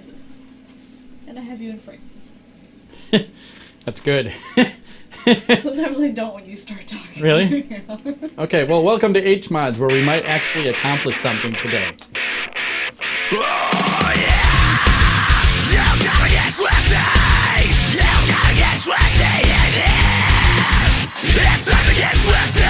surprises. And I have you in frame. That's good. Sometimes I don't when you start talking. Really? Yeah. Okay, well, welcome to HMODS, where we might actually accomplish something today. Oh, yeah! You gotta get sweaty! You gotta get sweaty in here! It's time to get sweaty!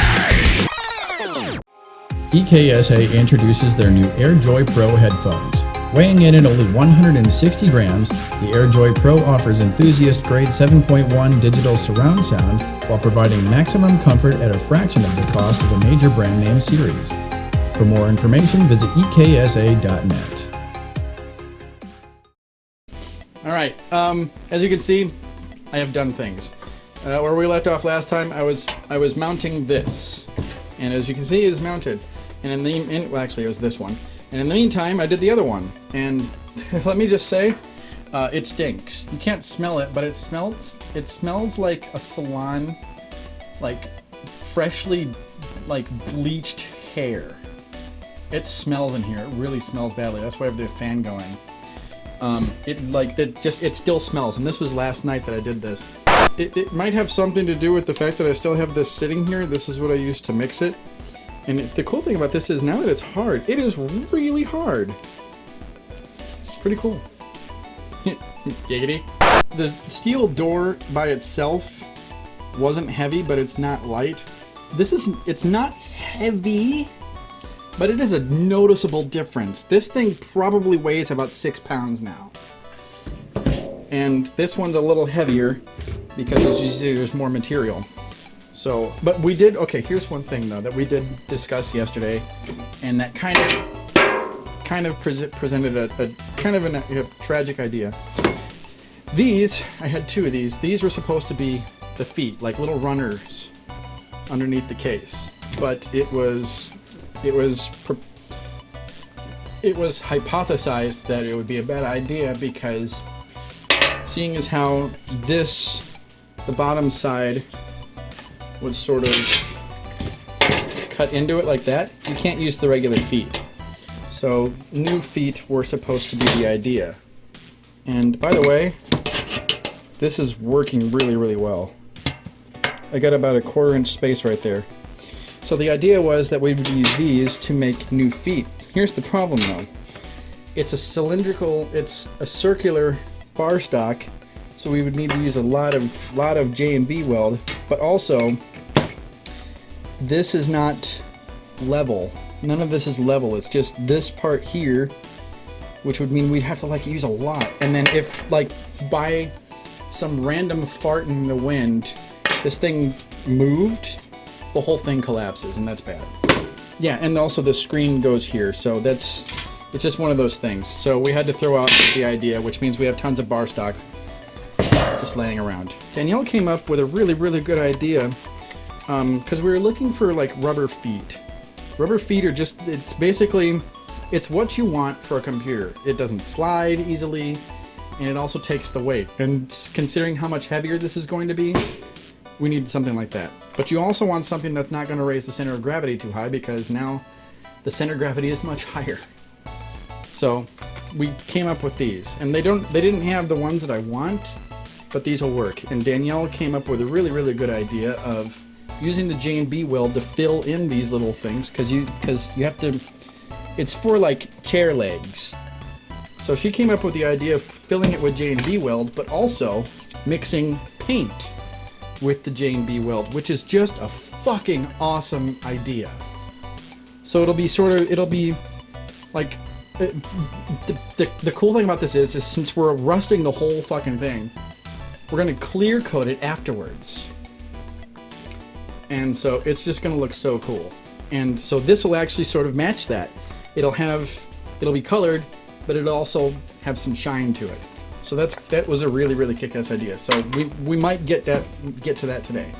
EKSA introduces their new AirJoy Pro headphones. Weighing in at only 160 grams, the AirJoy Pro offers enthusiast-grade 7.1 digital surround sound while providing maximum comfort at a fraction of the cost of a major brand name series. For more information, visit eksa.net. All right, as you can see, I have done things. Where we left off last time, I was mounting this, and as you can see, it's mounted. And well, actually, it was this one. And in the meantime, I did the other one, and let me just say, it stinks. You can't smell it, but it smells like a salon, like freshly, like bleached hair. It smells in here. It really smells badly. That's why I have the fan going. It still smells, and this was last night that I did this. It might have something to do with the fact that I still have this sitting here. This is what I used to mix it. And the cool thing about this is now that it's hard, it is really hard. It's pretty cool. Giggity. The steel door by itself wasn't heavy, but it's not light. It's not heavy, but it is a noticeable difference. This thing probably weighs about 6 pounds now. And this one's a little heavier because as you see, there's more material. So, but we did, okay, here's one thing though that we did discuss yesterday, and that kind of presented a tragic idea. These, I had two of these.Ese were supposed to be the feet, like little runners underneath the case. But it was hypothesized that it would be a bad idea because seeing as how the bottom side would sort of cut into it like that, you can't use the regular feet. So new feet were supposed to be the idea. And by the way, this is working really, really well. I got about a 1/4 inch space right there. So the idea was that we would use these to make new feet. Here's the problem though. It's a circular bar stock, so we would need to use a lot of J&B weld, but also this is not level. None of this is level. It's just this part here, which would mean we'd have to like use a lot. And then if like by some random fart in the wind, this thing moved, the whole thing collapses, and that's bad. Yeah, and also the screen goes here, so it's just one of those things. So we had to throw out the idea, which means we have tons of bar stock just laying around. Danielle came up with a really, really good idea because we were looking for like rubber feet. Rubber feet are just, it's what you want for a computer. It doesn't slide easily, and it also takes the weight. And considering how much heavier this is going to be, we need something like that. But you also want something that's not going to raise the center of gravity too high, because now the center of gravity is much higher. So we came up with these, and they didn't have the ones that I want, but these will work. And Danielle came up with a really, really good idea of using the J&B weld to fill in these little things, because you have to, it's for like chair legs. So she came up with the idea of filling it with J&B weld, but also mixing paint with the J&B weld, which is just a fucking awesome idea. So it'll be like, the cool thing about this is since we're rusting the whole fucking thing, we're gonna clear coat it afterwards. And so it's just gonna look so cool. And so this will actually sort of match that. It'll be colored, but it'll also have some shine to it. So that was a really, really kick-ass idea. So we might get to that today.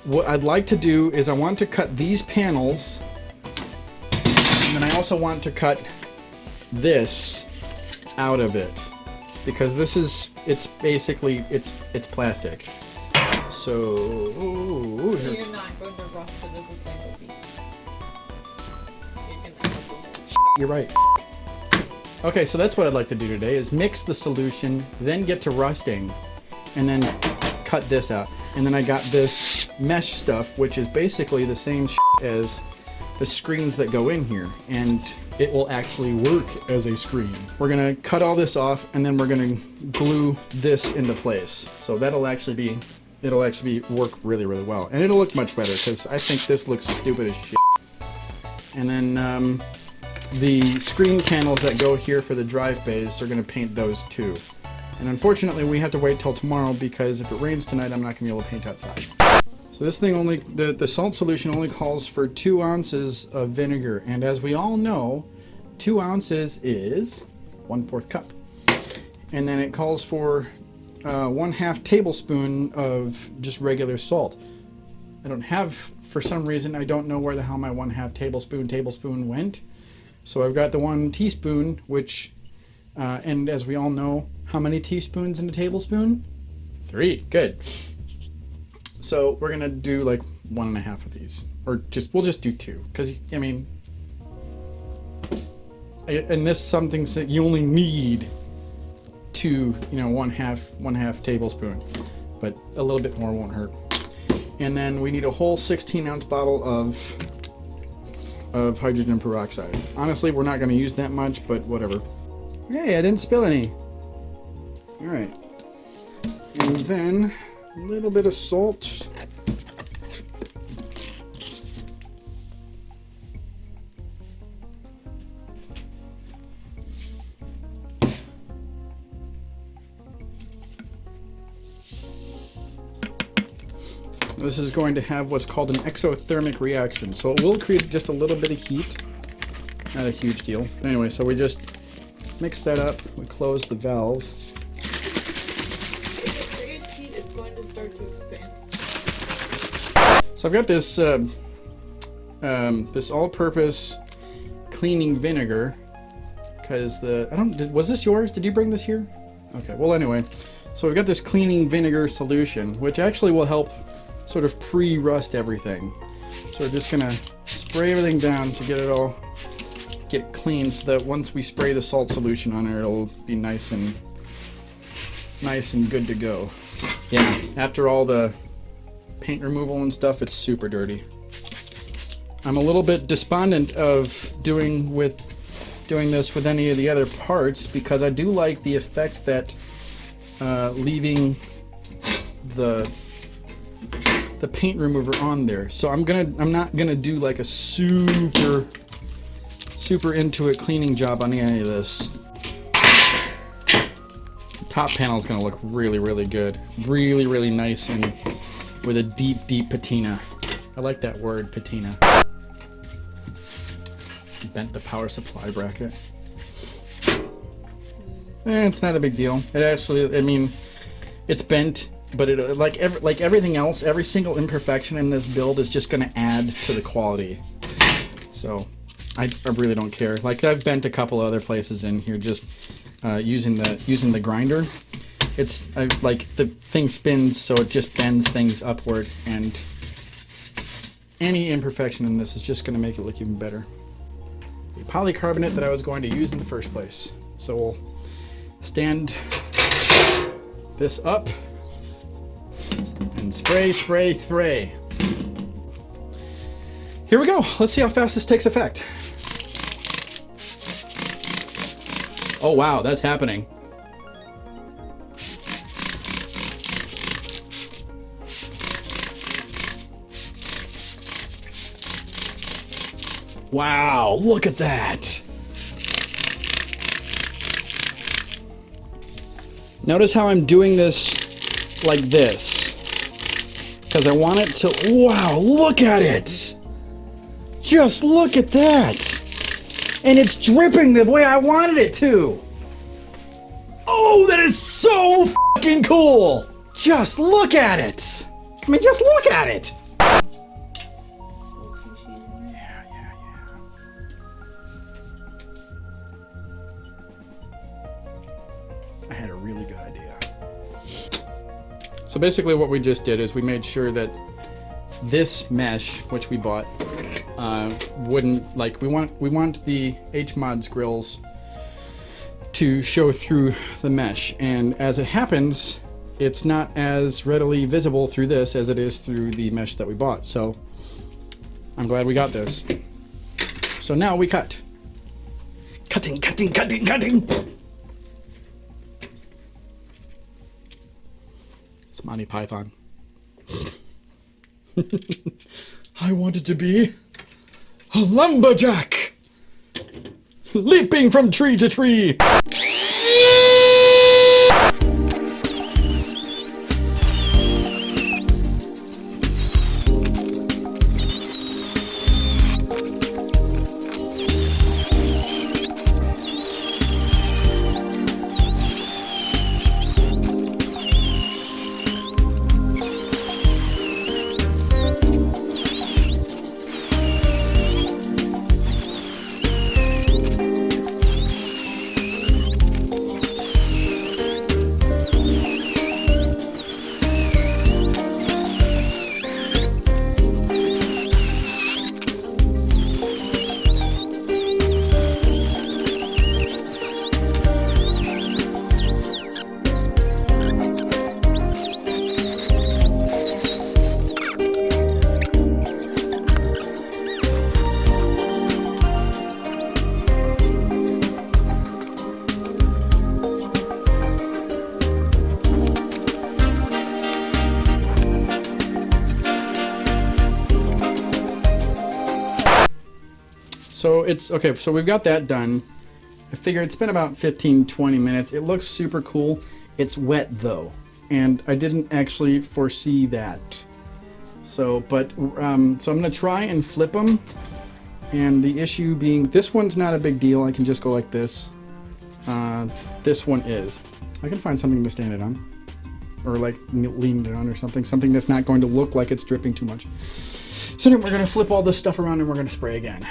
What I'd like to do is I want to cut these panels, and then I also want to cut this out of it, because it's basically plastic. So you're not going to rust it as a single piece. You're right. Okay, so that's what I'd like to do today is mix the solution, then get to rusting, and then cut this out. And then I got this mesh stuff, which is basically the same as the screens that go in here, and it will actually work as a screen. We're gonna cut all this off, and then we're gonna glue this into place. So it'll actually work really, really well. And it'll look much better, because I think this looks stupid as shit. And then the screen panels that go here for the drive bays, they're gonna paint those too. And unfortunately, we have to wait till tomorrow because if it rains tonight, I'm not gonna be able to paint outside. So this thing the salt solution only calls for 2 ounces of vinegar. And as we all know, 2 ounces is 1/4 cup. And then it calls for 1/2 tablespoon of just regular salt. I don't have, for some reason, I don't know where the hell my 1/2 tablespoon went. So I've got the 1 teaspoon, which, and as we all know, how many teaspoons in a tablespoon? 3, good. So we're gonna do like 1.5 of these, or we'll just do 2, because I mean, and this something that you only need 2, 1/2 tablespoon, but a little bit more won't hurt. And then we need a whole 16-ounce bottle of hydrogen peroxide. Honestly, we're not gonna use that much, but whatever. Hey, I didn't spill any. All right, and then a little bit of salt. This is going to have what's called an exothermic reaction, so it will create just a little bit of heat. Not a huge deal. Anyway, so we just mix that up. We close the valve. It's going to start to expand. So I've got this this all-purpose cleaning vinegar, because was this yours? Did you bring this here? Okay. Well, anyway, so we've got this cleaning vinegar solution, which actually will help sort of pre-rust everything. So we're just gonna spray everything down to get clean, so that once we spray the salt solution on it, it'll be nice and good to go. Yeah, after all the paint removal and stuff, it's super dirty. I'm a little bit despondent of doing this with any of the other parts, because I do like the effect that leaving the paint remover on there. So I'm not gonna do like a super into it cleaning job on any of this. Top panel is gonna look really, really good, really nice, and with a deep patina. I like that word, patina. Bent the power supply bracket. It's not a big deal. It actually, I mean, it's bent, but it like everything else, every single imperfection in this build is just gonna add to the quality. So I really don't care. Like, I've bent a couple other places in here just using the grinder. It's like the thing spins, so it just bends things upward, and any imperfection in this is just going to make it look even better. The polycarbonate that I was going to use in the first place. So we'll stand this up and spray. Here we go. Let's see how fast this takes effect. Oh wow, that's happening. Wow, look at that. Notice how I'm doing this like this, because I want it to, wow, look at it. Just look at that. And it's dripping the way I wanted it to. Oh, that is so fucking cool. Just look at it. I mean, just look at it. Yeah. I had a really good idea. So basically what we just did is we made sure that this mesh, which we bought, wouldn't, like, we want the HMODS grills to show through the mesh, and as it happens, it's not as readily visible through this as it is through the mesh that we bought. So I'm glad we got this. So now we cut. Cutting, cutting, cutting, cutting. It's Monty Python. I wanted to be a lumberjack, leaping from tree to tree. So it's okay, so we've got that done. I figure it's been about 15-20 minutes. It looks super cool. It's wet though, and I didn't actually foresee that. So, but so I'm gonna try and flip them, and the issue being this one's not a big deal. I can just go like this. This one is. I can find something to stand it on, or like lean it on or something that's not going to look like it's dripping too much. So then we're gonna flip all this stuff around and we're gonna spray again.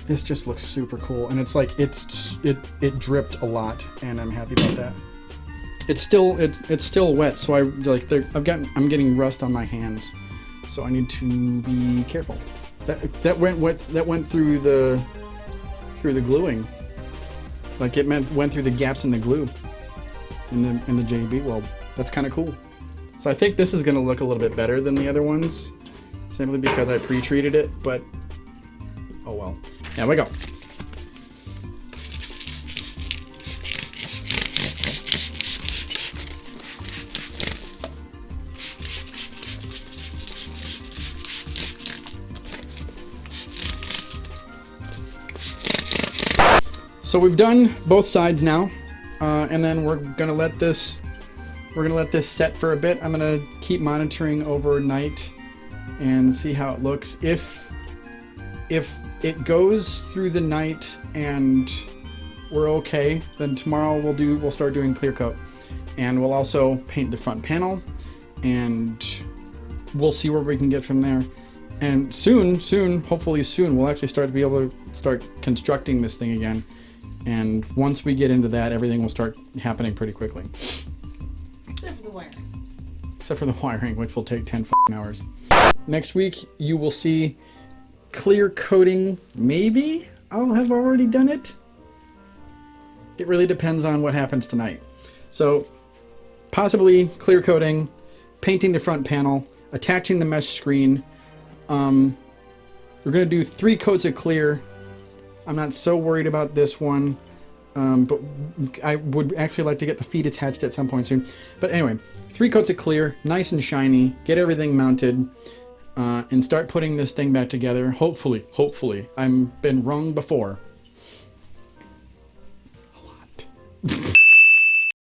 This just looks super cool, and it's like it dripped a lot, and I'm happy about that. It's still wet, so I'm getting rust on my hands, so I need to be careful. That went through the gluing, like it went through the gaps in the glue in the JB weld. That's kind of cool. So I think this is gonna look a little bit better than the other ones, simply because I pre-treated it. But oh well. There we go. So we've done both sides now, and then we're gonna let this set for a bit. I'm gonna keep monitoring overnight and see how it looks. If it goes through the night and we're okay, then tomorrow we'll start doing clear coat, and we'll also paint the front panel, and we'll see where we can get from there. And hopefully soon, we'll actually start to be able to start constructing this thing again. And once we get into that, everything will start happening pretty quickly. Except for the wiring. Except for the wiring, which will take 10 hours. Next week, you will see clear coating. Maybe I'll have already done it. It really depends on what happens tonight. So possibly clear coating, painting the front panel, attaching the mesh screen. We're gonna do 3 coats of clear. I'm not so worried about this one, but I would actually like to get the feet attached at some point soon. But anyway, 3 coats of clear, nice and shiny, get everything mounted, and start putting this thing back together. Hopefully. I've been wrong before.